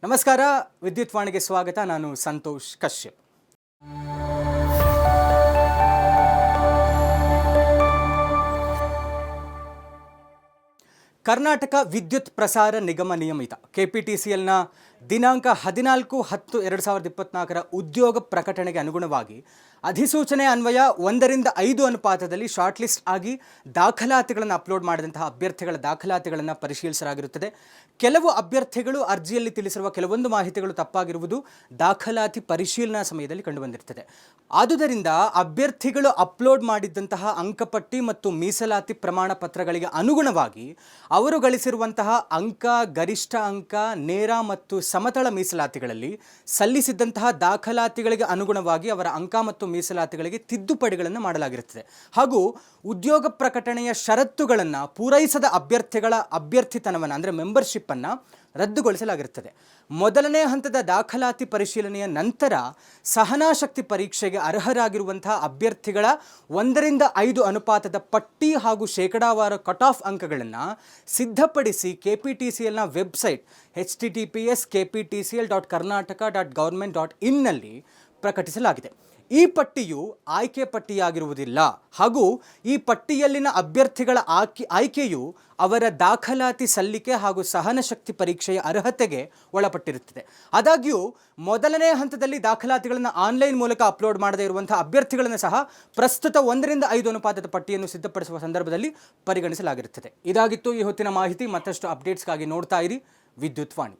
ನಮಸ್ಕಾರ, ವಿದ್ಯುತ್ ವಾಣಿಗೆ ಸ್ವಾಗತ. ನಾನು ಸಂತೋಷ್ ಕಶ್ಯಪ್. ಕರ್ನಾಟಕ ವಿದ್ಯುತ್ ಪ್ರಸಾರ ನಿಗಮ ನಿಯಮಿತ KPTCLನ ದಿನಾಂಕ 14/10/2024 ಉದ್ಯೋಗ ಪ್ರಕಟಣೆಗೆ ಅನುಗುಣವಾಗಿ ಅಧಿಸೂಚನೆ ಅನ್ವಯ 1:5 ಅನುಪಾತದಲ್ಲಿ ಶಾರ್ಟ್ ಲಿಸ್ಟ್ ಆಗಿ ದಾಖಲಾತಿಗಳನ್ನು ಅಪ್ಲೋಡ್ ಮಾಡಿದಂತಹ ಅಭ್ಯರ್ಥಿಗಳ ದಾಖಲಾತಿಗಳನ್ನು ಪರಿಶೀಲಿಸಲಾಗಿರುತ್ತದೆ. ಕೆಲವು ಅಭ್ಯರ್ಥಿಗಳು ಅರ್ಜಿಯಲ್ಲಿ ತಿಳಿಸಿರುವ ಕೆಲವೊಂದು ಮಾಹಿತಿಗಳು ತಪ್ಪಾಗಿರುವುದು ದಾಖಲಾತಿ ಪರಿಶೀಲನಾ ಸಮಯದಲ್ಲಿ ಕಂಡುಬಂದಿರುತ್ತದೆ. ಆದುದರಿಂದ ಅಭ್ಯರ್ಥಿಗಳು ಅಪ್ಲೋಡ್ ಮಾಡಿದ್ದಂತಹ ಅಂಕಪಟ್ಟಿ ಮತ್ತು ಮೀಸಲಾತಿ ಪ್ರಮಾಣ ಪತ್ರಗಳಿಗೆ ಅನುಗುಣವಾಗಿ ಅವರು ಗಳಿಸಿರುವಂತಹ ಅಂಕ, ಗರಿಷ್ಠ ಅಂಕ, ನೇರ ಮತ್ತು ಸಮತಳ ಮೀಸಲಾತಿಗಳಲ್ಲಿ ಸಲ್ಲಿಸಿದ್ದಂತಹ ದಾಖಲಾತಿಗಳಿಗೆ ಅನುಗುಣವಾಗಿ ಅವರ ಅಂಕ ಮತ್ತು ಮೀಸಲಾತಿಗಳಿಗೆ ತಿದ್ದುಪಡಿಗಳನ್ನು ಮಾಡಲಾಗಿರುತ್ತದೆ. ಹಾಗೂ ಉದ್ಯೋಗ ಪ್ರಕಟಣೆಯ ಷರತ್ತುಗಳನ್ನು ಪೂರೈಸದ ಅಭ್ಯರ್ಥಿಗಳ ಅಭ್ಯರ್ಥಿತನವನ್ನು ಅಂದರೆ ಮೆಂಬರ್ಶಿಪ್ಪನ್ನು ರದ್ದುಗೊಳಿಸಲಾಗಿರುತ್ತದೆ. ಮೊದಲನೇ ಹಂತದ ದಾಖಲಾತಿ ಪರಿಶೀಲನೆಯ ನಂತರ ಸಹನಾಶಕ್ತಿ ಪರೀಕ್ಷೆಗೆ ಅರ್ಹರಾಗಿರುವಂತಹ ಅಭ್ಯರ್ಥಿಗಳ 1:5 ಅನುಪಾತದ ಪಟ್ಟಿ ಹಾಗೂ ಶೇಕಡಾವಾರು ಕಟ್ ಆಫ್ ಅಂಕಗಳನ್ನು ಸಿದ್ಧಪಡಿಸಿ KPTCLನ ವೆಬ್ಸೈಟ್ https://kptcl.karnataka.government.in ನಲ್ಲಿ ಪ್ರಕಟಿಸಲಾಗಿದೆ. ಈ ಪಟ್ಟಿಯು ಆಯ್ಕೆ ಪಟ್ಟಿಯಾಗಿರುವುದಿಲ್ಲ ಹಾಗೂ ಈ ಪಟ್ಟಿಯಲ್ಲಿನ ಅಭ್ಯರ್ಥಿಗಳ ಆಯ್ಕೆಯು ಅವರ ದಾಖಲಾತಿ ಸಲ್ಲಿಕೆ ಹಾಗೂ ಸಹನಶಕ್ತಿ ಪರೀಕ್ಷೆಯ ಅರ್ಹತೆಗೆ ಒಳಪಟ್ಟಿರುತ್ತದೆ. ಆದಾಗ್ಯೂ ಮೊದಲನೇ ಹಂತದಲ್ಲಿ ದಾಖಲಾತಿಗಳನ್ನು ಆನ್ಲೈನ್ ಮೂಲಕ ಅಪ್ಲೋಡ್ ಮಾಡದೇ ಇರುವಂಥ ಅಭ್ಯರ್ಥಿಗಳನ್ನು ಸಹ ಪ್ರಸ್ತುತ 1:5 ಅನುಪಾತದ ಪಟ್ಟಿಯನ್ನು ಸಿದ್ಧಪಡಿಸುವ ಸಂದರ್ಭದಲ್ಲಿ ಪರಿಗಣಿಸಲಾಗಿರುತ್ತದೆ. ಇದಾಗಿತ್ತು ಈ ಹೊತ್ತಿನ ಮಾಹಿತಿ. ಮತ್ತಷ್ಟು ಅಪ್ಡೇಟ್ಸ್ಗಾಗಿ ನೋಡ್ತಾ ಇರಿ ವಿದ್ಯುತ್ ವಾಣಿ.